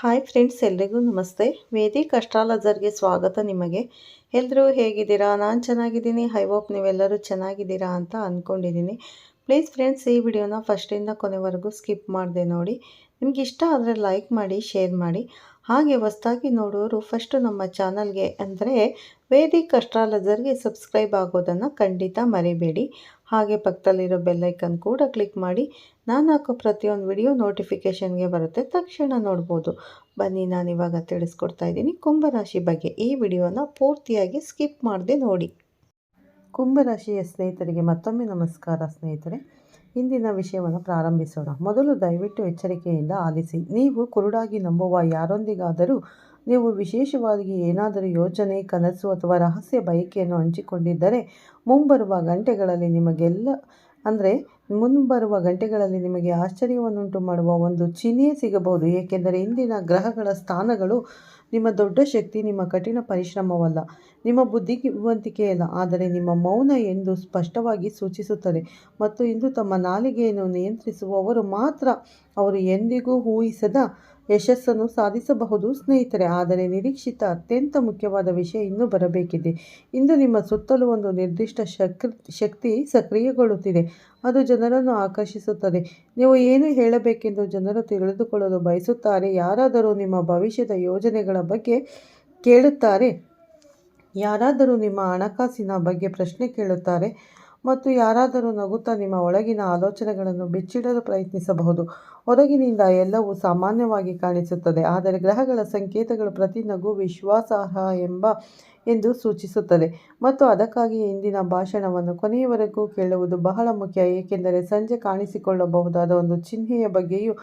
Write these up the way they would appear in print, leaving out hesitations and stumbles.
Hi friends, ಎಲ್ರಿಗೂ ನಮಸ್ತೆ. Vedic ಅಸ್ಟ್ರಾಲಜರ್ಗೆ ಸ್ವಾಗತ. ನಿಮಗೆ ಎಲ್ಲರೂ ಹೇಗಿದ್ದೀರಾ? ನಾನು ಚೆನ್ನಾಗಿದ್ದೀನಿ. ಐ ಹೋಪ್ ನೀವೆಲ್ಲರೂ ಚೆನ್ನಾಗಿದ್ದೀರಾ ಅಂತ ಅಂದ್ಕೊಂಡಿದ್ದೀನಿ. ಪ್ಲೀಸ್ ಫ್ರೆಂಡ್ಸ್, ಈ ವಿಡಿಯೋನ ಫಸ್ಟಿಂದ ಕೊನೆವರೆಗೂ ಸ್ಕಿಪ್ ಮಾಡದೆ ನೋಡಿ. ನಿಮ್ಗೆ ಇಷ್ಟ ಆದರೆ ಲೈಕ್ ಮಾಡಿ, ಶೇರ್ ಮಾಡಿ. ಹಾಗೆ ಹೊಸದಾಗಿ ನೋಡೋರು ಫಸ್ಟು ನಮ್ಮ ಚಾನಲ್ಗೆ ಅಂದರೆ ವೇದಿಕ್ ಅಸ್ಟ್ರಾಲಜರ್ಗೆ ಸಬ್ಸ್ಕ್ರೈಬ್ ಆಗೋದನ್ನು ಖಂಡಿತ ಮರಿಬೇಡಿ. ಹಾಗೆ ಪಕ್ಕದಲ್ಲಿರೋ ಬೆಲ್ಲೈಕನ್ ಕೂಡ ಕ್ಲಿಕ್ ಮಾಡಿ. ನಾನು ಹಾಕೋ ಪ್ರತಿಯೊಂದು ವಿಡಿಯೋ ನೋಟಿಫಿಕೇಷನ್ಗೆ ಬರುತ್ತೆ, ತಕ್ಷಣ ನೋಡ್ಬೋದು. ಬನ್ನಿ, ನಾನಿವಾಗ ತಿಳಿಸ್ಕೊಡ್ತಾ ಇದ್ದೀನಿ ಕುಂಭರಾಶಿ ಬಗ್ಗೆ. ಈ ವಿಡಿಯೋನ ಪೂರ್ತಿಯಾಗಿ ಸ್ಕಿಪ್ ಮಾಡದೆ ನೋಡಿ. ಕುಂಭರಾಶಿಯ ಸ್ನೇಹಿತರಿಗೆ ಮತ್ತೊಮ್ಮೆ ನಮಸ್ಕಾರ. ಸ್ನೇಹಿತರೆ, ಇಂದಿನ ವಿಷಯವನ್ನು ಪ್ರಾರಂಭಿಸೋಣ. ಮೊದಲು ದಯವಿಟ್ಟು ಎಚ್ಚರಿಕೆಯಿಂದ ಆಲಿಸಿ. ನೀವು ಕುರುಡಾಗಿ ನಂಬುವ ಯಾರೊಂದಿಗಾದರೂ ನೀವು ವಿಶೇಷವಾಗಿ ಏನಾದರೂ ಯೋಚನೆ, ಕನಸು ಅಥವಾ ರಹಸ್ಯ ಬಯಕೆಯನ್ನು ಹಂಚಿಕೊಂಡಿದ್ದರೆ ಮುಂಬರುವ ಗಂಟೆಗಳಲ್ಲಿ ನಿಮಗೆ ಆಶ್ಚರ್ಯವನ್ನುಂಟು ಮಾಡುವ ಒಂದು ಚಿಹ್ನೆ ಸಿಗಬಹುದು. ಏಕೆಂದರೆ ಇಂದಿನ ಗ್ರಹಗಳ ಸ್ಥಾನಗಳು ನಿಮ್ಮ ದೊಡ್ಡ ಶಕ್ತಿ ನಿಮ್ಮ ಕಠಿಣ ಪರಿಶ್ರಮವಲ್ಲ, ನಿಮ್ಮ ಬುದ್ಧಿವಂತಿಕೆಯಲ್ಲ, ಆದರೆ ನಿಮ್ಮ ಮೌನ ಎಂದು ಸ್ಪಷ್ಟವಾಗಿ ಸೂಚಿಸುತ್ತದೆ. ಮತ್ತು ಇಂದು ತಮ್ಮ ನಾಲಿಗೆಯನ್ನು ನಿಯಂತ್ರಿಸುವವರು ಮಾತ್ರ ಅವರು ಎಂದಿಗೂ ಊಹಿಸದ ಯಶಸ್ಸನ್ನು ಸಾಧಿಸಬಹುದು ಸ್ನೇಹಿತರೆ. ಆದರೆ ನಿರೀಕ್ಷಿತ ಅತ್ಯಂತ ಮುಖ್ಯವಾದ ವಿಷಯ ಇನ್ನೂ ಬರಬೇಕಿದೆ. ಇಂದು ನಿಮ್ಮ ಸುತ್ತಲೂ ಒಂದು ನಿರ್ದಿಷ್ಟ ಶಕ್ತಿ ಸಕ್ರಿಯಗೊಳ್ಳುತ್ತಿದೆ. ಅದು ಜನರನ್ನು ಆಕರ್ಷಿಸುತ್ತದೆ. ನೀವು ಏನು ಹೇಳಬೇಕೆಂದು ಜನರು ತಿಳಿದುಕೊಳ್ಳಲು ಬಯಸುತ್ತಾರೆ. ಯಾರಾದರೂ ನಿಮ್ಮ ಭವಿಷ್ಯದ ಯೋಜನೆಗಳ ಬಗ್ಗೆ ಕೇಳುತ್ತಾರೆ, ಯಾರಾದರೂ ನಿಮ್ಮ ಹಣಕಾಸಿನ ಬಗ್ಗೆ ಪ್ರಶ್ನೆ ಕೇಳುತ್ತಾರೆ, ಮತ್ತು ಯಾರಾದರೂ ನಗುತ್ತಾ ನಿಮ್ಮ ಒಳಗಿನ ಆಲೋಚನೆಗಳನ್ನು ಬಿಚ್ಚಿಡಲು ಪ್ರಯತ್ನಿಸಬಹುದು. ಹೊರಗಿನಿಂದ ಎಲ್ಲವೂ ಸಾಮಾನ್ಯವಾಗಿ ಕಾಣಿಸುತ್ತದೆ, ಆದರೆ ಗ್ರಹಗಳ ಸಂಕೇತಗಳು ಪ್ರತಿ ನಗು ವಿಶ್ವಾಸಾರ್ಹ ಎಂದು ಸೂಚಿಸುತ್ತದೆ. ಮತ್ತು ಅದಕ್ಕಾಗಿಯೇ ಇಂದಿನ ಭಾಷಣವನ್ನು ಕೊನೆಯವರೆಗೂ ಕೇಳುವುದು ಬಹಳ ಮುಖ್ಯ. ಏಕೆಂದರೆ ಸಂಜೆ ಕಾಣಿಸಿಕೊಳ್ಳಬಹುದಾದ ಒಂದು ಚಿಹ್ನೆಯ ಬಗ್ಗೆಯೂ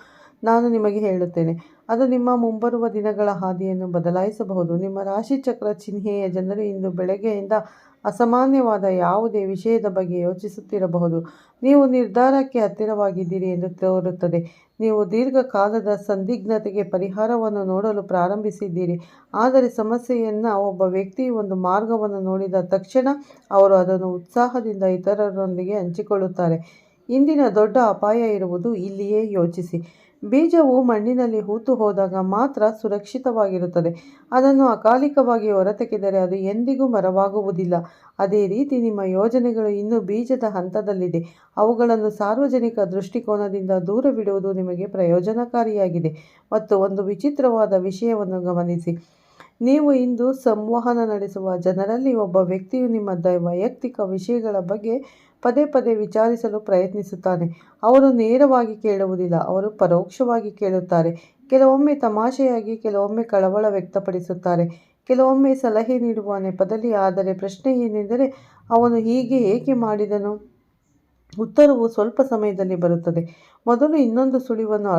ನಾನು ನಿಮಗೆ ಹೇಳುತ್ತೇನೆ. ಅದು ನಿಮ್ಮ ಮುಂಬರುವ ದಿನಗಳ ಹಾದಿಯನ್ನು ಬದಲಾಯಿಸಬಹುದು. ನಿಮ್ಮ ರಾಶಿಚಕ್ರ ಚಿಹ್ನೆಯ ಜನರು ಇಂದು ಬೆಳಗ್ಗೆಯಿಂದ ಅಸಾಮಾನ್ಯವಾದ ಯಾವುದೇ ವಿಷಯದ ಬಗ್ಗೆ ಯೋಚಿಸುತ್ತಿರಬಹುದು. ನೀವು ನಿರ್ಧಾರಕ್ಕೆ ಹತ್ತಿರವಾಗಿದ್ದೀರಿ ಎಂದು ತೋರುತ್ತದೆ. ನೀವು ದೀರ್ಘಕಾಲದ ಸಂದಿಗ್ಧತೆಗೆ ಪರಿಹಾರವನ್ನು ನೋಡಲು ಪ್ರಾರಂಭಿಸಿದ್ದೀರಿ. ಆದರೆ ಸಮಸ್ಯೆಯನ್ನು ಒಬ್ಬ ವ್ಯಕ್ತಿಯು ಒಂದು ಮಾರ್ಗವನ್ನು ನೋಡಿದ ತಕ್ಷಣ ಅವರು ಅದನ್ನು ಉತ್ಸಾಹದಿಂದ ಇತರರೊಂದಿಗೆ ಹಂಚಿಕೊಳ್ಳುತ್ತಾರೆ. ಇಂದಿನ ದೊಡ್ಡ ಅಪಾಯ ಇರುವುದು ಇಲ್ಲಿಯೇ. ಯೋಚಿಸಿ. ಬೀಜವು ಮಣ್ಣಿನಲ್ಲಿ ಹೂತು ಹೋದಾಗ ಮಾತ್ರ ಸುರಕ್ಷಿತವಾಗಿರುತ್ತದೆ. ಅದನ್ನು ಅಕಾಲಿಕವಾಗಿ ಹೊರತೆಗೆದರೆ ಅದು ಎಂದಿಗೂ ಮರವಾಗುವುದಿಲ್ಲ. ಅದೇ ರೀತಿ ನಿಮ್ಮ ಯೋಜನೆಗಳು ಇನ್ನೂ ಬೀಜದ ಹಂತದಲ್ಲಿದೆ. ಅವುಗಳನ್ನು ಸಾರ್ವಜನಿಕ ದೃಷ್ಟಿಕೋನದಿಂದ ದೂರವಿಡುವುದು ನಿಮಗೆ ಪ್ರಯೋಜನಕಾರಿಯಾಗಿದೆ. ಮತ್ತು ಒಂದು ವಿಚಿತ್ರವಾದ ವಿಷಯವನ್ನು ಗಮನಿಸಿ. ನೀವು ಇಂದು ಸಂವಹನ ನಡೆಸುವ ಜನರಲ್ಲಿ ಒಬ್ಬ ವ್ಯಕ್ತಿಯು ನಿಮ್ಮ ವೈಯಕ್ತಿಕ ವಿಷಯಗಳ ಬಗ್ಗೆ ಪದೇ ಪದೇ ವಿಚಾರಿಸಲು ಪ್ರಯತ್ನಿಸುತ್ತಾನೆ. ಅವರು ನೇರವಾಗಿ ಕೇಳುವುದಿಲ್ಲ, ಅವರು ಪರೋಕ್ಷವಾಗಿ ಕೇಳುತ್ತಾರೆ. ಕೆಲವೊಮ್ಮೆ ತಮಾಷೆಯಾಗಿ, ಕೆಲವೊಮ್ಮೆ ಕಳವಳ ವ್ಯಕ್ತಪಡಿಸುತ್ತಾರೆ, ಕೆಲವೊಮ್ಮೆ ಸಲಹೆ ನೀಡುವ ನೆಪದಲ್ಲಿ. ಆದರೆ ಪ್ರಶ್ನೆ ಏನೆಂದರೆ, ಅವನು ಹೀಗೆ ಏಕೆ ಮಾಡಿದನು? ಉತ್ತರವು ಸ್ವಲ್ಪ ಸಮಯದಲ್ಲಿ ಬರುತ್ತದೆ. ಮೊದಲು ಇನ್ನೊಂದು ಸುಳಿವನ್ನು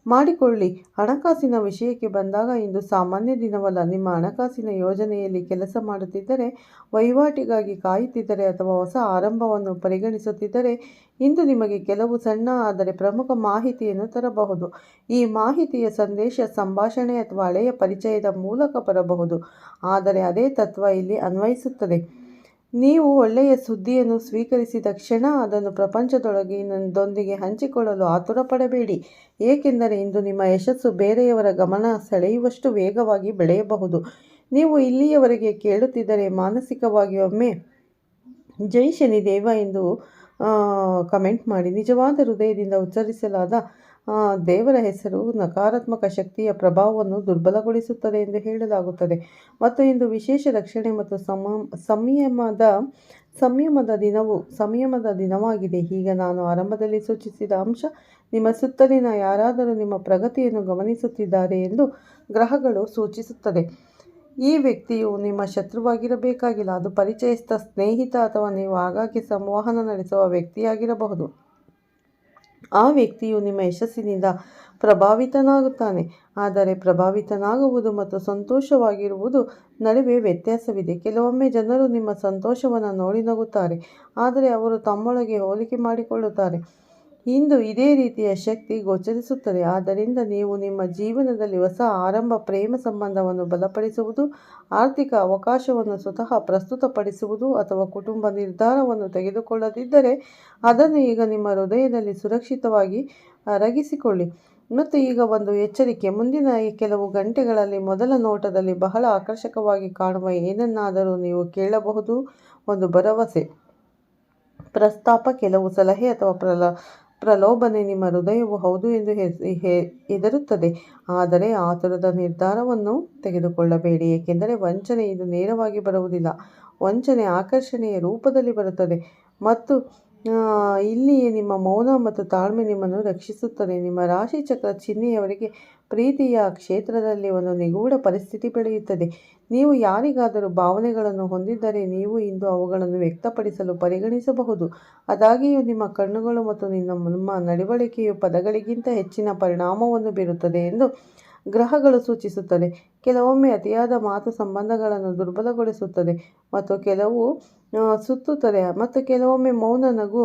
ಮಾಡಿಕೊಳ್ಳಿ. ಹಣಕಾಸಿನ ವಿಷಯಕ್ಕೆ ಬಂದಾಗ ಇಂದು ಸಾಮಾನ್ಯ ದಿನವಲ್ಲ. ನಿಮ್ಮ ಹಣಕಾಸಿನ ಯೋಜನೆಯಲ್ಲಿ ಕೆಲಸ ಮಾಡುತ್ತಿದ್ದರೆ, ವಹಿವಾಟಿಗಾಗಿ ಕಾಯುತ್ತಿದ್ದರೆ ಅಥವಾ ಹೊಸ ಆರಂಭವನ್ನು ಪರಿಗಣಿಸುತ್ತಿದ್ದರೆ ಇಂದು ನಿಮಗೆ ಕೆಲವು ಸಣ್ಣ ಆದರೆ ಪ್ರಮುಖ ಮಾಹಿತಿಯನ್ನು ತರಬಹುದು. ಈ ಮಾಹಿತಿಯ ಸಂದೇಶ ಸಂಭಾಷಣೆ ಅಥವಾ ಹಳೆಯ ಪರಿಚಯದ ಮೂಲಕ ಬರಬಹುದು, ಆದರೆ ಅದೇ ತತ್ವ ಇಲ್ಲಿ ಅನ್ವಯಿಸುತ್ತದೆ. ನೀವು ಒಳ್ಳೆಯ ಸುದ್ದಿಯನ್ನು ಸ್ವೀಕರಿಸಿದ ಕ್ಷಣ ಅದನ್ನು ಪ್ರಪಂಚದೊಂದಿಗೆ ಹಂಚಿಕೊಳ್ಳಲು ಆತುರಪಡಬೇಡಿ. ಏಕೆಂದರೆ ಇಂದು ನಿಮ್ಮ ಯಶಸ್ಸು ಬೇರೆಯವರ ಗಮನ ಸೆಳೆಯುವಷ್ಟು ವೇಗವಾಗಿ ಬೆಳೆಯಬಹುದು. ನೀವು ಇಲ್ಲಿಯವರೆಗೆ ಕೇಳುತ್ತಿದ್ದರೆ ಮಾನಸಿಕವಾಗಿ ಒಮ್ಮೆ ಜೈ ಶನಿದೇವ ಎಂದು ಕಮೆಂಟ್ ಮಾಡಿ. ನಿಜವಾದ ಹೃದಯದಿಂದ ಉಚ್ಚರಿಸಲಾದ ದೇವರ ಹೆಸರು ನಕಾರಾತ್ಮಕ ಶಕ್ತಿಯ ಪ್ರಭಾವವನ್ನು ದುರ್ಬಲಗೊಳಿಸುತ್ತದೆ ಎಂದು ಹೇಳಲಾಗುತ್ತದೆ. ಮತ್ತು ಇಂದು ವಿಶೇಷ ರಕ್ಷಣೆ ಮತ್ತು ಸಂಯಮದ ದಿನವಾಗಿದೆ. ಈಗ ನಾನು ಆರಂಭದಲ್ಲಿ ಸೂಚಿಸಿದ ಅಂಶ, ನಿಮ್ಮ ಸುತ್ತಲಿನ ಯಾರಾದರೂ ನಿಮ್ಮ ಪ್ರಗತಿಯನ್ನು ಗಮನಿಸುತ್ತಿದ್ದಾರೆ ಎಂದು ಗ್ರಹಗಳು ಸೂಚಿಸುತ್ತದೆ. ಈ ವ್ಯಕ್ತಿಯು ನಿಮ್ಮ ಶತ್ರುವಾಗಿರಬೇಕಾಗಿಲ್ಲ. ಅದು ಪರಿಚಯಸ್ಥ, ಸ್ನೇಹಿತ ಅಥವಾ ನೀವು ಆಗಾಗ್ಗೆ ಸಂವಹನ ನಡೆಸುವ ವ್ಯಕ್ತಿಯಾಗಿರಬಹುದು. ಆ ವ್ಯಕ್ತಿಯು ನಿಮ್ಮ ಯಶಸ್ಸಿನಿಂದ ಪ್ರಭಾವಿತನಾಗುತ್ತಾನೆ. ಆದರೆ ಪ್ರಭಾವಿತನಾಗುವುದು ಮತ್ತು ಸಂತೋಷವಾಗಿರುವುದು ನಡುವೆ ವ್ಯತ್ಯಾಸವಿದೆ. ಕೆಲವೊಮ್ಮೆ ಜನರು ನಿಮ್ಮ ಸಂತೋಷವನ್ನು ನೋಡಿ ನಗುತ್ತಾರೆ, ಆದರೆ ಅವರು ತಮ್ಮೊಳಗೆ ಹೋಲಿಕೆ ಮಾಡಿಕೊಳ್ಳುತ್ತಾರೆ. ಇಂದು ಇದೇ ರೀತಿಯ ಶಕ್ತಿ ಗೋಚರಿಸುತ್ತದೆ. ಆದ್ದರಿಂದ ನೀವು ನಿಮ್ಮ ಜೀವನದಲ್ಲಿ ಹೊಸ ಆರಂಭ, ಪ್ರೇಮ ಸಂಬಂಧವನ್ನು ಬಲಪಡಿಸುವುದು, ಆರ್ಥಿಕ ಅವಕಾಶವನ್ನು ಸ್ವತಃ ಪ್ರಸ್ತುತಪಡಿಸುವುದು ಅಥವಾ ಕುಟುಂಬ ನಿರ್ಧಾರವನ್ನು ತೆಗೆದುಕೊಳ್ಳದಿದ್ದರೆ ಅದನ್ನು ಈಗ ನಿಮ್ಮ ಹೃದಯದಲ್ಲಿ ಸುರಕ್ಷಿತವಾಗಿ ಅರಗಿಸಿಕೊಳ್ಳಿ. ಮತ್ತು ಈಗ ಒಂದು ಎಚ್ಚರಿಕೆ, ಮುಂದಿನ ಈ ಕೆಲವು ಗಂಟೆಗಳಲ್ಲಿ ಮೊದಲ ನೋಟದಲ್ಲಿ ಬಹಳ ಆಕರ್ಷಕವಾಗಿ ಕಾಣುವ ಏನನ್ನಾದರೂ ನೀವು ಕೇಳಬಹುದು. ಒಂದು ಭರವಸೆ, ಪ್ರಸ್ತಾಪ, ಕೆಲವು ಸಲಹೆ ಅಥವಾ ಪ್ರಲೋಭನೆ. ನಿಮ್ಮ ಹೃದಯವು ಹೌದು ಎಂದು ಹೆದರುತ್ತದೆ, ಆದರೆ ಆತುರದ ನಿರ್ಧಾರವನ್ನು ತೆಗೆದುಕೊಳ್ಳಬೇಡಿ, ಏಕೆಂದರೆ ವಂಚನೆ ಇದು ನೇರವಾಗಿ ಬರುವುದಿಲ್ಲ. ವಂಚನೆ ಆಕರ್ಷಣೆಯ ರೂಪದಲ್ಲಿ ಬರುತ್ತದೆ ಮತ್ತು ಇಲ್ಲಿಯೇ ನಿಮ್ಮ ಮೌನ ಮತ್ತು ತಾಳ್ಮೆ ನಿಮ್ಮನ್ನು ರಕ್ಷಿಸುತ್ತದೆ. ನಿಮ್ಮ ರಾಶಿ ಚಕ್ರ ಚಿಹ್ನೆಯವರಿಗೆ ಪ್ರೀತಿಯ ಕ್ಷೇತ್ರದಲ್ಲಿ ಒಂದು ನಿಗೂಢ ಪರಿಸ್ಥಿತಿ ಬೆಳೆಯುತ್ತದೆ. ನೀವು ಯಾರಿಗಾದರೂ ಭಾವನೆಗಳನ್ನು ಹೊಂದಿದ್ದರೆ ನೀವು ಇಂದು ಅವುಗಳನ್ನು ವ್ಯಕ್ತಪಡಿಸಲು ಪರಿಗಣಿಸಬಹುದು. ಆದಾಗ್ಯೂ ನಿಮ್ಮ ಕಣ್ಣುಗಳು ಮತ್ತು ನಿಮ್ಮ ನಡವಳಿಕೆಯು ಪದಗಳಿಗಿಂತ ಹೆಚ್ಚಿನ ಪರಿಣಾಮವನ್ನು ಬೀರುತ್ತದೆ ಎಂದು ಗ್ರಹಗಳು ಸೂಚಿಸುತ್ತದೆ. ಕೆಲವೊಮ್ಮೆ ಅತಿಯಾದ ಮಾತು ಸಂಬಂಧಗಳನ್ನು ದುರ್ಬಲಗೊಳಿಸುತ್ತದೆ ಮತ್ತು ಕೆಲವೊಮ್ಮೆ ಮೌನ ನಗು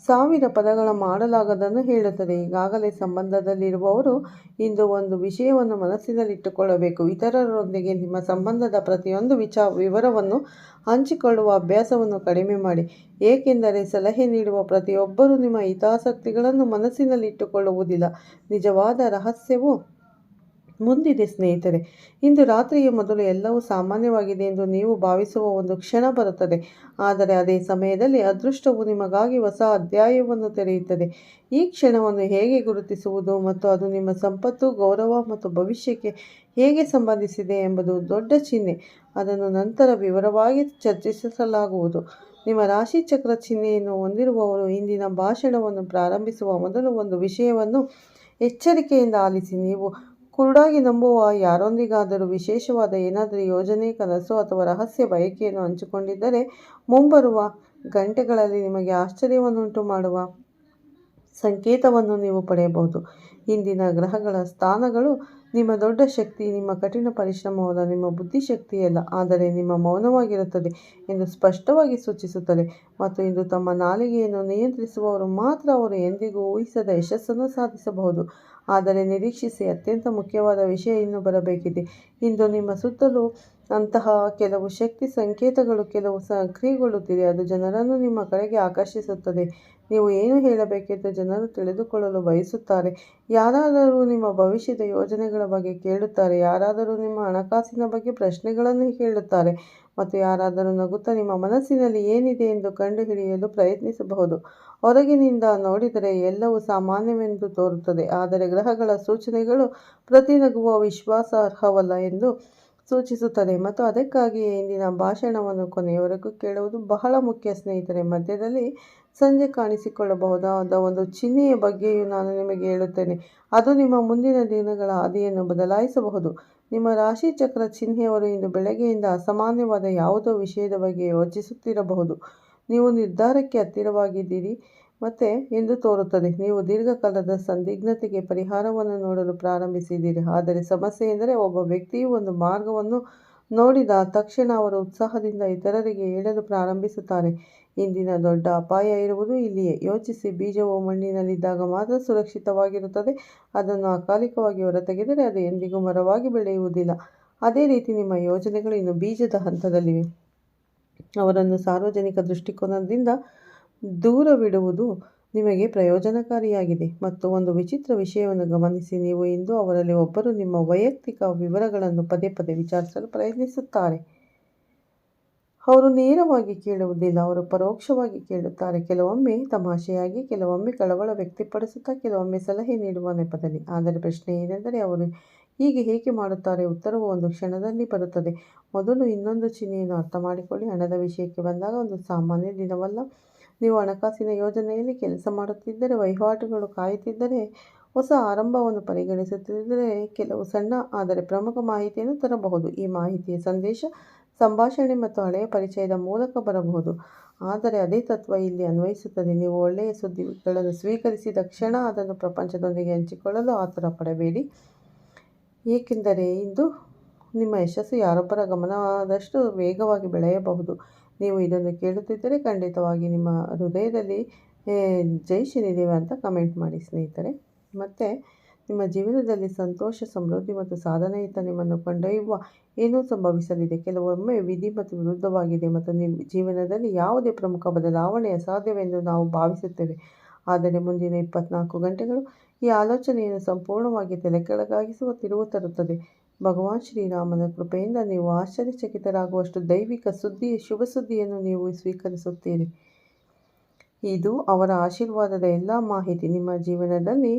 1000 ಪದಗಳ ಮಾಡಲಾಗದನ್ನು ಹೇಳುತ್ತದೆ. ಈಗಾಗಲೇ ಸಂಬಂಧದಲ್ಲಿರುವವರು ಇಂದು ಒಂದು ವಿಷಯವನ್ನು ಮನಸ್ಸಿನಲ್ಲಿಟ್ಟುಕೊಳ್ಳಬೇಕು. ಇತರರೊಂದಿಗೆ ನಿಮ್ಮ ಸಂಬಂಧದ ಪ್ರತಿಯೊಂದು ವಿವರವನ್ನು ಹಂಚಿಕೊಳ್ಳುವ ಅಭ್ಯಾಸವನ್ನು ಕಡಿಮೆ ಮಾಡಿ, ಏಕೆಂದರೆ ಸಲಹೆ ನೀಡುವ ಪ್ರತಿಯೊಬ್ಬರೂ ನಿಮ್ಮ ಹಿತಾಸಕ್ತಿಗಳನ್ನು ಮನಸ್ಸಿನಲ್ಲಿಟ್ಟುಕೊಳ್ಳುವುದಿಲ್ಲ. ನಿಜವಾದ ರಹಸ್ಯವು ಮುಂದಿದೆ ಸ್ನೇಹಿತರೆ. ಇಂದು ರಾತ್ರಿಯ ಮೊದಲು ಎಲ್ಲವೂ ಸಾಮಾನ್ಯವಾಗಿದೆ ಎಂದು ನೀವು ಭಾವಿಸುವ ಒಂದು ಕ್ಷಣ ಬರುತ್ತದೆ, ಆದರೆ ಅದೇ ಸಮಯದಲ್ಲಿ ಅದೃಷ್ಟವು ನಿಮಗಾಗಿ ಹೊಸ ಅಧ್ಯಾಯವನ್ನು ತೆರೆಯುತ್ತದೆ. ಈ ಕ್ಷಣವನ್ನು ಹೇಗೆ ಗುರುತಿಸುವುದು ಮತ್ತು ಅದು ನಿಮ್ಮ ಸಂಪತ್ತು, ಗೌರವ ಮತ್ತು ಭವಿಷ್ಯಕ್ಕೆ ಹೇಗೆ ಸಂಬಂಧಿಸಿದೆ ಎಂಬುದು ದೊಡ್ಡ ಚಿಹ್ನೆ. ಅದನ್ನು ನಂತರ ವಿವರವಾಗಿ ಚರ್ಚಿಸಲಾಗುವುದು. ನಿಮ್ಮ ರಾಶಿ ಚಕ್ರ ಚಿಹ್ನೆಯನ್ನು ಹೊಂದಿರುವವರು ಇಂದಿನ ಭಾಷಣವನ್ನು ಪ್ರಾರಂಭಿಸುವ ಮೊದಲು ಒಂದು ವಿಷಯವನ್ನು ಎಚ್ಚರಿಕೆಯಿಂದ ಆಲಿಸಿ. ನೀವು ಕುರುಡಾಗಿ ನಂಬುವ ಯಾರೊಂದಿಗಾದರೂ ವಿಶೇಷವಾದ ಏನಾದರೂ ಯೋಜನೆ, ಕನಸು ಅಥವಾ ರಹಸ್ಯ ಬಯಕೆಯನ್ನು ಹಂಚಿಕೊಂಡಿದ್ದರೆ ಮುಂಬರುವ ಗಂಟೆಗಳಲ್ಲಿ ನಿಮಗೆ ಆಶ್ಚರ್ಯವನ್ನುಂಟು ಮಾಡುವ ಸಂಕೇತವನ್ನು ನೀವು ಪಡೆಯಬಹುದು. ಇಂದಿನ ಗ್ರಹಗಳ ಸ್ಥಾನಗಳು ನಿಮ್ಮ ದೊಡ್ಡ ಶಕ್ತಿ ನಿಮ್ಮ ಕಠಿಣ ಪರಿಶ್ರಮವಲ್ಲ, ನಿಮ್ಮ ಬುದ್ಧಿಶಕ್ತಿಯಲ್ಲ, ಆದರೆ ನಿಮ್ಮ ಮೌನವಾಗಿರುತ್ತದೆ ಎಂದು ಸ್ಪಷ್ಟವಾಗಿ ಸೂಚಿಸುತ್ತದೆ. ಮತ್ತು ಇಂದು ತಮ್ಮ ನಾಲಿಗೆಯನ್ನು ನಿಯಂತ್ರಿಸುವವರು ಮಾತ್ರ ಅವರು ಎಂದಿಗೂ ಊಹಿಸದ ಯಶಸ್ಸನ್ನು ಸಾಧಿಸಬಹುದು. ಆದರೆ ನಿರೀಕ್ಷಿಸಿ, ಅತ್ಯಂತ ಮುಖ್ಯವಾದ ವಿಷಯ ಇನ್ನೂ ಬರಬೇಕಿದೆ. ಇಂದು ನಿಮ್ಮ ಸುತ್ತಲೂ ಅಂತಹ ಕೆಲವು ಶಕ್ತಿ ಸಂಕೇತಗಳು ಕೆಲವು ಸಕ್ರಿಯಗೊಳ್ಳುತ್ತಿದೆ. ಅದು ಜನರನ್ನು ನಿಮ್ಮ ಕಡೆಗೆ ಆಕರ್ಷಿಸುತ್ತದೆ. ನೀವು ಏನು ಹೇಳಬೇಕೆಂದು ಜನರು ತಿಳಿದುಕೊಳ್ಳಲು ಬಯಸುತ್ತಾರೆ. ಯಾರಾದರೂ ನಿಮ್ಮ ಭವಿಷ್ಯದ ಯೋಜನೆಗಳ ಬಗ್ಗೆ ಕೇಳುತ್ತಾರೆ, ಯಾರಾದರೂ ನಿಮ್ಮ ಹಣಕಾಸಿನ ಬಗ್ಗೆ ಪ್ರಶ್ನೆಗಳನ್ನು ಕೇಳುತ್ತಾರೆ ಮತ್ತು ಯಾರಾದರೂ ನಗುತ್ತಾ ನಿಮ್ಮ ಮನಸ್ಸಿನಲ್ಲಿ ಏನಿದೆ ಎಂದು ಕಂಡುಹಿಡಿಯಲು ಪ್ರಯತ್ನಿಸಬಹುದು. ಹೊರಗಿನಿಂದ ನೋಡಿದರೆ ಎಲ್ಲವೂ ಸಾಮಾನ್ಯವೆಂದು ತೋರುತ್ತದೆ, ಆದರೆ ಗ್ರಹಗಳ ಸೂಚನೆಗಳು ಪ್ರತಿ ನಗುವು ವಿಶ್ವಾಸಾರ್ಹವಲ್ಲ ಎಂದು ಸೂಚಿಸುತ್ತದೆ ಮತ್ತು ಅದಕ್ಕಾಗಿಯೇ ಇಂದಿನ ಭಾಷಣವನ್ನು ಕೊನೆಯವರೆಗೂ ಕೇಳುವುದು ಬಹಳ ಮುಖ್ಯ. ಸ್ನೇಹಿತರೆ, ಮಧ್ಯದಲ್ಲಿ ಸಂಜೆ ಕಾಣಿಸಿಕೊಳ್ಳಬಹುದಾದ ಒಂದು ಚಿಹ್ನೆಯ ಬಗ್ಗೆಯೂ ನಾನು ನಿಮಗೆ ಹೇಳುತ್ತೇನೆ. ಅದು ನಿಮ್ಮ ಮುಂದಿನ ದಿನಗಳ ಹಾದಿಯನ್ನು ಬದಲಾಯಿಸಬಹುದು. ನಿಮ್ಮ ರಾಶಿ ಚಕ್ರ ಚಿಹ್ನೆಯವರು ಇಂದು ಬೆಳಗ್ಗೆಯಿಂದ ಅಸಾಮಾನ್ಯವಾದ ಯಾವುದೋ ವಿಷಯದ ಬಗ್ಗೆ ಯೋಚಿಸುತ್ತಿರಬಹುದು. ನೀವು ನಿರ್ಧಾರಕ್ಕೆ ಹತ್ತಿರವಾಗಿದ್ದೀರಿ ಎಂದು ತೋರುತ್ತದೆ. ನೀವು ದೀರ್ಘಕಾಲದ ಸಂದಿಗ್ಧತೆಗೆ ಪರಿಹಾರವನ್ನು ನೋಡಲು ಪ್ರಾರಂಭಿಸಿದ್ದೀರಿ. ಆದರೆ ಸಮಸ್ಯೆ ಎಂದರೆ, ಒಬ್ಬ ವ್ಯಕ್ತಿಯು ಒಂದು ಮಾರ್ಗವನ್ನು ನೋಡಿದ ತಕ್ಷಣ ಅವರು ಉತ್ಸಾಹದಿಂದ ಇತರರಿಗೆ ಹೇಳಲು ಪ್ರಾರಂಭಿಸುತ್ತಾರೆ. ಇಂದಿನ ದೊಡ್ಡ ಅಪಾಯ ಇರುವುದು ಇಲ್ಲಿಯೇ. ಯೋಚಿಸಿ, ಬೀಜವು ಮಣ್ಣಿನಲ್ಲಿದ್ದಾಗ ಮಾತ್ರ ಸುರಕ್ಷಿತವಾಗಿರುತ್ತದೆ. ಅದನ್ನು ಅಕಾಲಿಕವಾಗಿ ಹೊರತೆಗೆದರೆ ಅದು ಎಂದಿಗೂ ಮರವಾಗಿ ಬೆಳೆಯುವುದಿಲ್ಲ. ಅದೇ ರೀತಿ ನಿಮ್ಮ ಯೋಜನೆಗಳು ಇನ್ನು ಬೀಜದ ಹಂತದಲ್ಲಿವೆ. ಅವರನ್ನು ಸಾರ್ವಜನಿಕ ದೃಷ್ಟಿಕೋನದಿಂದ ದೂರವಿಡುವುದು ನಿಮಗೆ ಪ್ರಯೋಜನಕಾರಿಯಾಗಿದೆ. ಮತ್ತು ಒಂದು ವಿಚಿತ್ರ ವಿಷಯವನ್ನು ಗಮನಿಸಿ, ನೀವು ಇಂದು ಅವರಲ್ಲಿ ಒಬ್ಬರು ನಿಮ್ಮ ವೈಯಕ್ತಿಕ ವಿವರಗಳನ್ನು ಪದೇ ಪದೇ ವಿಚಾರಿಸಲು ಪ್ರಯತ್ನಿಸುತ್ತಾರೆ. ಅವರು ನೇರವಾಗಿ ಕೇಳುವುದಿಲ್ಲ, ಅವರು ಪರೋಕ್ಷವಾಗಿ ಕೇಳುತ್ತಾರೆ. ಕೆಲವೊಮ್ಮೆ ತಮಾಷೆಯಾಗಿ, ಕೆಲವೊಮ್ಮೆ ಕಳವಳ ವ್ಯಕ್ತಪಡಿಸುತ್ತಾ, ಕೆಲವೊಮ್ಮೆ ಸಲಹೆ ನೀಡುವ ನೆಪದಲ್ಲಿ. ಆದರೆ ಪ್ರಶ್ನೆ ಏನೆಂದರೆ, ಅವರು ಹೀಗೆ ಏಕೆ ಮಾಡುತ್ತಾರೆ? ಉತ್ತರವು ಒಂದು ಕ್ಷಣದಲ್ಲಿ ಬರುತ್ತದೆ. ಮೊದಲು ಇನ್ನೊಂದು ಚಿಹ್ನೆಯನ್ನು ಅರ್ಥಮಾಡಿಕೊಳ್ಳಿ. ಹಣದ ವಿಷಯಕ್ಕೆ ಬಂದಾಗ ಒಂದು ಸಾಮಾನ್ಯ ದಿನವಲ್ಲ. ನೀವು ಹಣಕಾಸಿನ ಯೋಜನೆಯಲ್ಲಿ ಕೆಲಸ ಮಾಡುತ್ತಿದ್ದರೆ, ವಹಿವಾಟುಗಳು ಕಾಯುತ್ತಿದ್ದರೆ, ಹೊಸ ಆರಂಭವನ್ನು ಪರಿಗಣಿಸುತ್ತಿದ್ದರೆ, ಕೆಲವು ಸಣ್ಣ ಆದರೆ ಪ್ರಮುಖ ಮಾಹಿತಿಯನ್ನು ತರಬಹುದು. ಈ ಮಾಹಿತಿಯ ಸಂದೇಶ ಸಂಭಾಷಣೆ ಮತ್ತು ಹಳೆಯ ಪರಿಚಯದ ಮೂಲಕ ಬರಬಹುದು. ಆದರೆ ಅದೇ ತತ್ವ ಇಲ್ಲಿ ಅನ್ವಯಿಸುತ್ತದೆ. ನೀವು ಒಳ್ಳೆಯ ಸುದ್ದಿಗಳನ್ನು ಸ್ವೀಕರಿಸಿದ ಕ್ಷಣ ಅದನ್ನು ಪ್ರಪಂಚದೊಂದಿಗೆ ಹಂಚಿಕೊಳ್ಳಲು ಆತುರ ಪಡಬೇಡಿ, ಏಕೆಂದರೆ ಇಂದು ನಿಮ್ಮ ಯಶಸ್ಸು ಯಾರೊಬ್ಬರ ಗಮನದಷ್ಟು ವೇಗವಾಗಿ ಬೆಳೆಯಬಹುದು. ನೀವು ಇದನ್ನು ಕೇಳುತ್ತಿದ್ದರೆ ಖಂಡಿತವಾಗಿ ನಿಮ್ಮ ಹೃದಯದಲ್ಲಿ ಜೈ ಶನಿದೇವ ಅಂತ ಕಮೆಂಟ್ ಮಾಡಿ ಸ್ನೇಹಿತರೆ. ಮತ್ತು ನಿಮ್ಮ ಜೀವನದಲ್ಲಿ ಸಂತೋಷ, ಸಮೃದ್ಧಿ ಮತ್ತು ಸಾಧನೆಯತ್ತ ನಿಮ್ಮನ್ನು ಕೊಂಡೊಯ್ಯುವ ಏನೋ ಸಂಭವಿಸಲಿದೆ. ಕೆಲವೊಮ್ಮೆ ವಿಧಿ ಮತ್ತು ವಿರುದ್ಧವಾಗಿದೆ ಮತ್ತು ನಿಮ್ಮ ಜೀವನದಲ್ಲಿ ಯಾವುದೇ ಪ್ರಮುಖ ಬದಲಾವಣೆ ಅಸಾಧ್ಯವೆಂದು ನಾವು ಭಾವಿಸುತ್ತೇವೆ. ಆದರೆ ಮುಂದಿನ 24 ಗಂಟೆಗಳು ಈ ಆಲೋಚನೆಯನ್ನು ಸಂಪೂರ್ಣವಾಗಿ ತಲೆಕೆಳಗಾಗಿಸುವ ತಿರುವು ತರುತ್ತದೆ. ಭಗವಾನ್ ಶ್ರೀರಾಮನ ಕೃಪೆಯಿಂದ ನೀವು ಆಶ್ಚರ್ಯಚಕಿತರಾಗುವಷ್ಟು ದೈವಿಕ ಶುಭ ಸುದ್ದಿಯನ್ನು ನೀವು ಸ್ವೀಕರಿಸುತ್ತೀರಿ. ಇದು ಅವರ ಆಶೀರ್ವಾದದ ಎಲ್ಲ ಮಾಹಿತಿ ನಿಮ್ಮ ಜೀವನದಲ್ಲಿ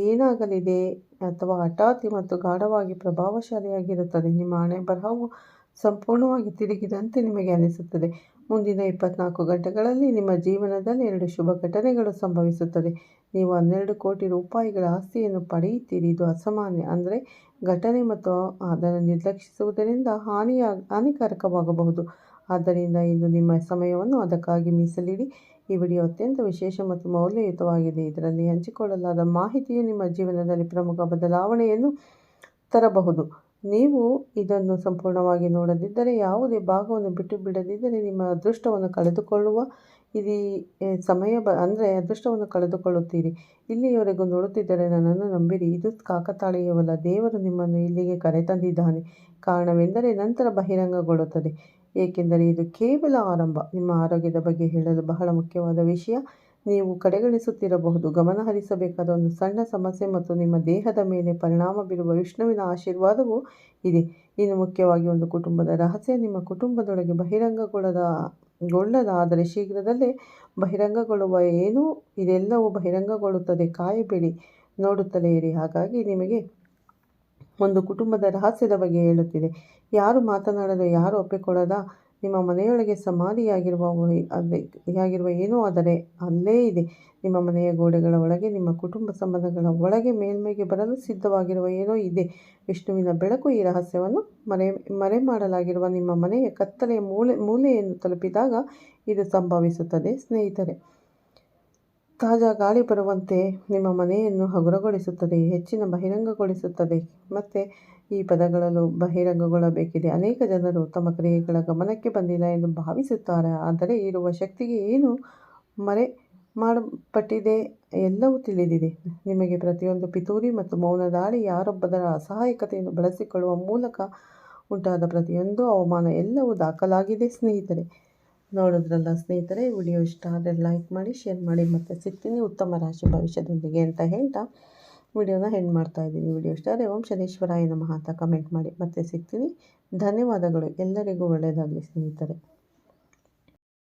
ಏನಾಗಲಿದೆ ಅಥವಾ ಹಠಾತ್ ಮತ್ತು ಗಾಢವಾಗಿ ಪ್ರಭಾವಶಾಲಿಯಾಗಿರುತ್ತದೆ. ನಿಮ್ಮ ಹಣೆಬರಹವು ಸಂಪೂರ್ಣವಾಗಿ ತಿರುಗಿದಂತೆ ನಿಮಗೆ ಅನಿಸುತ್ತದೆ. ಮುಂದಿನ 24 ಗಂಟೆಗಳಲ್ಲಿ ನಿಮ್ಮ ಜೀವನದಲ್ಲಿ 2 ಶುಭ ಘಟನೆಗಳು ಸಂಭವಿಸುತ್ತದೆ. ನೀವು 12 ಕೋಟಿ ರೂಪಾಯಿಗಳ ಆಸ್ತಿಯನ್ನು ಪಡೆಯುತ್ತೀರಿ. ಇದು ಅಸಾಮಾನ್ಯ ಅಂದರೆ ಘಟನೆ ಮತ್ತು ಅದನ್ನು ನಿರ್ಲಕ್ಷಿಸುವುದರಿಂದ ಹಾನಿಕಾರಕವಾಗಬಹುದು. ಆದ್ದರಿಂದ ಇಂದು ನಿಮ್ಮ ಸಮಯವನ್ನು ಅದಕ್ಕಾಗಿ ಮೀಸಲಿಡಿ. ಈ ವಿಡಿಯೋ ಅತ್ಯಂತ ವಿಶೇಷ ಮತ್ತು ಮೌಲ್ಯಯುತವಾಗಿದೆ. ಇದರಲ್ಲಿ ಹಂಚಿಕೊಳ್ಳಲಾದ ಮಾಹಿತಿಯು ನಿಮ್ಮ ಜೀವನದಲ್ಲಿ ಪ್ರಮುಖ ಬದಲಾವಣೆಯನ್ನು ತರಬಹುದು. ನೀವು ಇದನ್ನು ಸಂಪೂರ್ಣವಾಗಿ ನೋಡದಿದ್ದರೆ, ಯಾವುದೇ ಭಾಗವನ್ನು ಬಿಟ್ಟು ಬಿಡದಿದ್ದರೆ ನಿಮ್ಮ ಅದೃಷ್ಟವನ್ನು ಕಳೆದುಕೊಳ್ಳುವ ಅದೃಷ್ಟವನ್ನು ಕಳೆದುಕೊಳ್ಳುತ್ತೀರಿ. ಇಲ್ಲಿಯವರೆಗೂ ನೋಡುತ್ತಿದ್ದರೆ ನನ್ನನ್ನು ನಂಬಿರಿ, ಇದು ಕಾಕತಾಳೀಯವಲ್ಲ. ದೇವರು ನಿಮ್ಮನ್ನು ಇಲ್ಲಿಗೆ ಕರೆತಂದಿದ್ದಾನೆ. ಕಾರಣವೆಂದರೆ ನಂತರ ಬಹಿರಂಗಗೊಳ್ಳುತ್ತದೆ, ಏಕೆಂದರೆ ಇದು ಕೇವಲ ಆರಂಭ. ನಿಮ್ಮ ಆರೋಗ್ಯದ ಬಗ್ಗೆ ಹೇಳಲು ಬಹಳ ಮುಖ್ಯವಾದ ವಿಷಯ ನೀವು ಕಡೆಗಣಿಸುತ್ತಿರಬಹುದು. ಗಮನಹರಿಸಬೇಕಾದ ಒಂದು ಸಣ್ಣ ಸಮಸ್ಯೆ ಮತ್ತು ನಿಮ್ಮ ದೇಹದ ಮೇಲೆ ಪರಿಣಾಮ ಬೀರುವ ವಿಷ್ಣುವಿನ ಆಶೀರ್ವಾದವೂ ಇದೆ. ಇನ್ನು ಮುಖ್ಯವಾಗಿ ಒಂದು ಕುಟುಂಬದ ರಹಸ್ಯ ನಿಮ್ಮ ಕುಟುಂಬದೊಳಗೆ ಬಹಿರಂಗಗೊಳ್ಳದ ಆದರೆ ಶೀಘ್ರದಲ್ಲೇ ಬಹಿರಂಗಗೊಳ್ಳುವ ಇದೆಲ್ಲವೂ ಬಹಿರಂಗಗೊಳ್ಳುತ್ತದೆ. ಕಾಯಬೇಡಿ, ನೋಡುತ್ತಲೇ ಇರಿ. ಹಾಗಾಗಿ ನಿಮಗೆ ಒಂದು ಕುಟುಂಬದ ರಹಸ್ಯದ ಬಗ್ಗೆ ಹೇಳುತ್ತಿದೆ. ಯಾರು ಮಾತನಾಡದ, ಯಾರು ಒಪ್ಪಿಕೊಳ್ಳದ ನಿಮ್ಮ ಮನೆಯೊಳಗೆ ಸಮಾಧಿಯಾಗಿರುವ ಏನೋ ಆದರೆ ಅಲ್ಲೇ ಇದೆ. ನಿಮ್ಮ ಮನೆಯ ಗೋಡೆಗಳ ಒಳಗೆ, ನಿಮ್ಮ ಕುಟುಂಬ ಸಂಬಂಧಗಳ ಒಳಗೆ ಮೇಲ್ಮೈಗೆ ಬರಲು ಸಿದ್ಧವಾಗಿರುವ ಏನೋ ಇದೆ. ವಿಷ್ಣುವಿನ ಬೆಳಕು ಈ ರಹಸ್ಯವನ್ನು ಮರೆಮಾಡಲಾಗಿರುವ ನಿಮ್ಮ ಮನೆಯ ಕತ್ತಲೆಯ ಮೂಲೆಯನ್ನು ತಲುಪಿದಾಗ ಇದು ಸಂಭವಿಸುತ್ತದೆ. ಸ್ನೇಹಿತರೆ, ತಾಜಾ ಗಾಳಿ ಬರುವಂತೆ ನಿಮ್ಮ ಮನೆಯನ್ನು ಹಗುರಗೊಳಿಸುತ್ತದೆ, ಹೆಚ್ಚಿನ ಬಹಿರಂಗಗೊಳಿಸುತ್ತದೆ. ಮತ್ತು ಈ ಪದಗಳನ್ನು ಬಹಿರಂಗಗೊಳ್ಳಬೇಕಿದೆ. ಅನೇಕ ಜನರು ತಮ್ಮ ಕ್ರಿಯೆಗಳ ಗಮನಕ್ಕೆ ಬಂದಿಲ್ಲ ಎಂದು ಭಾವಿಸುತ್ತಾರೆ, ಆದರೆ ಇರುವ ಶಕ್ತಿಗೆ ಏನು ಮರೆಮಾಡಲ್ಪಟ್ಟಿದೆ ಎಲ್ಲವೂ ತಿಳಿದಿದೆ. ನಿಮಗೆ ಪ್ರತಿಯೊಂದು ಪಿತೂರಿ ಮತ್ತು ಮೌನ ದಾಳಿ, ಯಾರೊಬ್ಬರ ಅಸಹಾಯಕತೆಯನ್ನು ಬಳಸಿಕೊಳ್ಳುವ ಮೂಲಕ ಉಂಟಾದ ಪ್ರತಿಯೊಂದು ಅವಮಾನ ಎಲ್ಲವೂ ದಾಖಲಾಗಿದೆ. ಸ್ನೇಹಿತರೆ, ನೋಡಿದ್ರಲ್ಲ ಸ್ನೇಹಿತರೆ, ವಿಡಿಯೋ ಇಷ್ಟ ಆದರೆ ಲೈಕ್ ಮಾಡಿ, ಶೇರ್ ಮಾಡಿ. ಮತ್ತೆ ಸಿಗ್ತೀನಿ ಉತ್ತಮ ರಾಶಿ ಭವಿಷ್ಯದೊಂದಿಗೆ ಅಂತ ಹೇಳ್ತಾ ವಿಡಿಯೋನ ಎಂಡ್ ಮಾಡ್ತಾ ಇದ್ದೀನಿ. ವಿಡಿಯೋ ಇಷ್ಟ ಆದರೆ ಓಂ ಶನೇಶ್ವರಾಯ ನಮಃ ಅಂತ ಕಮೆಂಟ್ ಮಾಡಿ. ಮತ್ತೆ ಸಿಗ್ತೀನಿ. ಧನ್ಯವಾದಗಳು. ಎಲ್ಲರಿಗೂ ಒಳ್ಳೆಯದಾಗಲಿ ಸ್ನೇಹಿತರೆ.